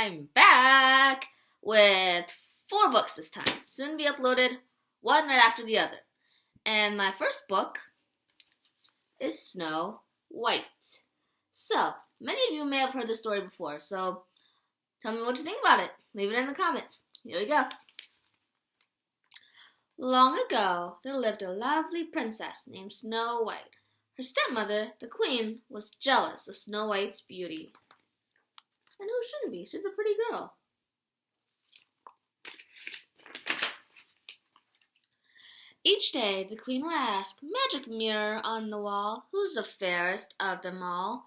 I'm back with 4 books this time. Soon to be uploaded, one right after the other. And my first book is Snow White. So, many of you may have heard this story before, so tell me what you think about it. Leave it in the comments. Here we go. Long ago, there lived a lovely princess named Snow White. Her stepmother, the queen, was jealous of Snow White's beauty. And who shouldn't be? She's a pretty girl. Each day, the queen would ask, "Magic mirror on the wall, who's the fairest of them all?"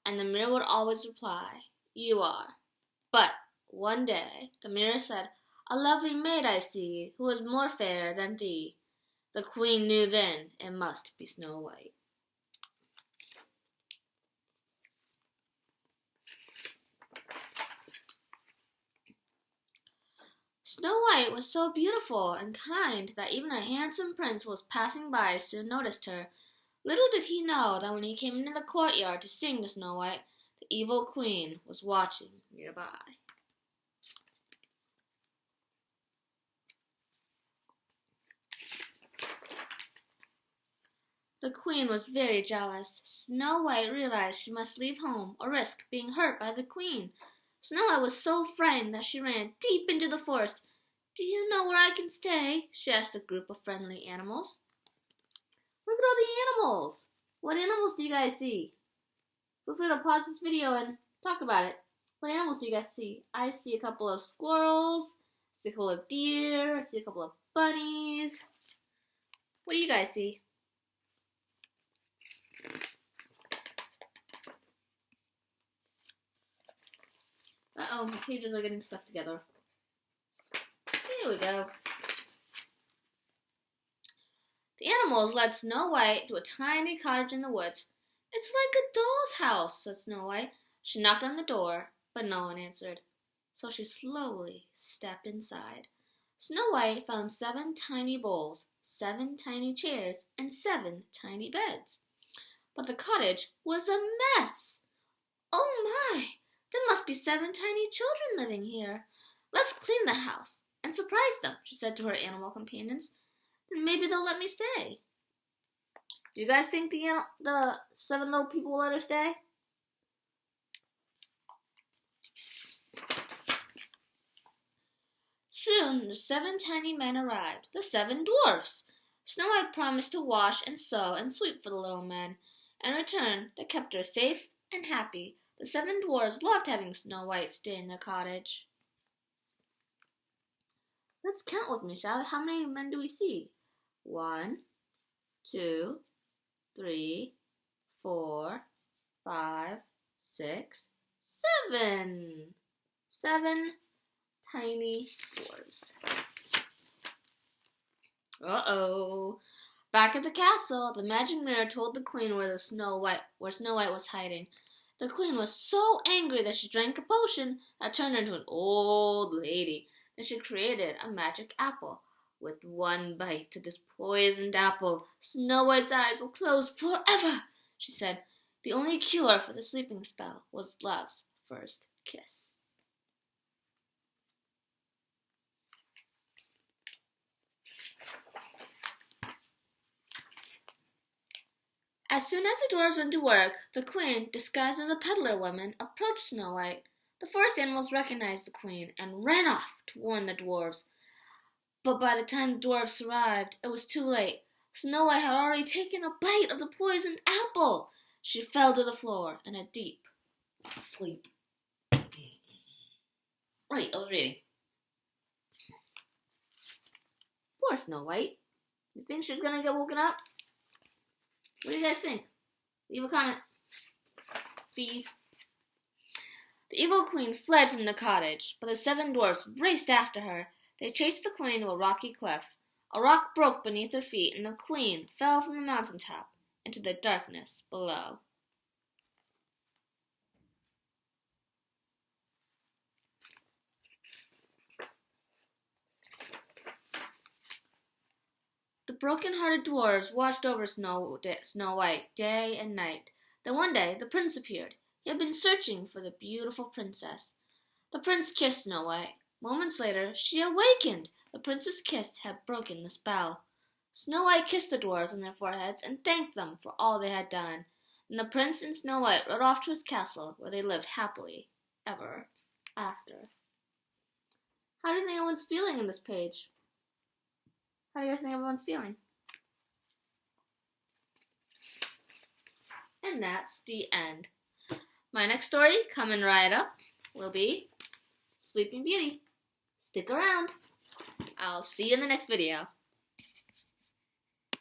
And the mirror would always reply, "You are." But one day, the mirror said, "A lovely maid I see, who is more fair than thee." The queen knew then it must be Snow White. Snow White was so beautiful and kind that even a handsome prince who was passing by soon noticed her. Little did he know that when he came into the courtyard to sing to Snow White, the evil queen was watching nearby. The queen was very jealous. Snow White realized she must leave home or risk being hurt by the queen. Snow White was so frightened that she ran deep into the forest. "Do you know where I can stay?" she asked a group of friendly animals. Look at all the animals! What animals do you guys see? Feel free to pause this video and talk about it. What animals do you guys see? I see a couple of squirrels, I see a couple of deer, I see a couple of bunnies. What do you guys see? Uh-oh, my pages are getting stuck together. Here we go. The animals led Snow White to a tiny cottage in the woods. "It's like a doll's house," said Snow White. She knocked on the door, but no one answered. So she slowly stepped inside. Snow White found 7 tiny bowls, 7 tiny chairs, and 7 tiny beds. But the cottage was a mess. "Oh my! There must be 7 tiny children living here. Let's clean the house and surprise them," she said to her animal companions. "Then maybe they'll let me stay." Do you guys think the 7 little people will let her stay? Soon the 7 tiny men arrived, the 7 dwarfs. Snow White promised to wash and sew and sweep for the little men. In return, they kept her safe and happy. The 7 dwarfs loved having Snow White stay in their cottage. Let's count with me, shall we? How many men do we see? 1, 2, 3, 4, 5, 6, 7. 7 tiny dwarfs. Uh-oh. Back at the castle, the magic mirror told the queen where Snow White was hiding. The queen was so angry that she drank a potion that turned her into an old lady. Then she created a magic apple. With one bite of this poisoned apple, Snow White's eyes will close forever, she said. The only cure for the sleeping spell was love's first kiss. As soon as the dwarfs went to work, the queen, disguised as a peddler woman, approached Snow White. The forest animals recognized the queen and ran off to warn the dwarfs. But by the time the dwarfs arrived, it was too late. Snow White had already taken a bite of the poisoned apple. She fell to the floor in a deep sleep. Right, I was reading. Poor Snow White. You think she's gonna get woken up? What do you guys think? Leave a comment, please. The evil queen fled from the cottage, but the 7 dwarfs raced after her. They chased the queen to a rocky cliff. A rock broke beneath her feet, and the queen fell from the mountaintop into the darkness below. The broken-hearted dwarfs watched over Snow White day and night. Then one day the prince appeared. He had been searching for the beautiful princess. The prince kissed Snow White. Moments later, she awakened. The prince's kiss had broken the spell. Snow White kissed the dwarfs on their foreheads and thanked them for all they had done. And the prince and Snow White rode off to his castle, where they lived happily ever after. How do you think everyone's feeling in this page? How do you guys think everyone's feeling? And that's the end. My next story, coming right up, will be Sleeping Beauty. Stick around. I'll see you in the next video.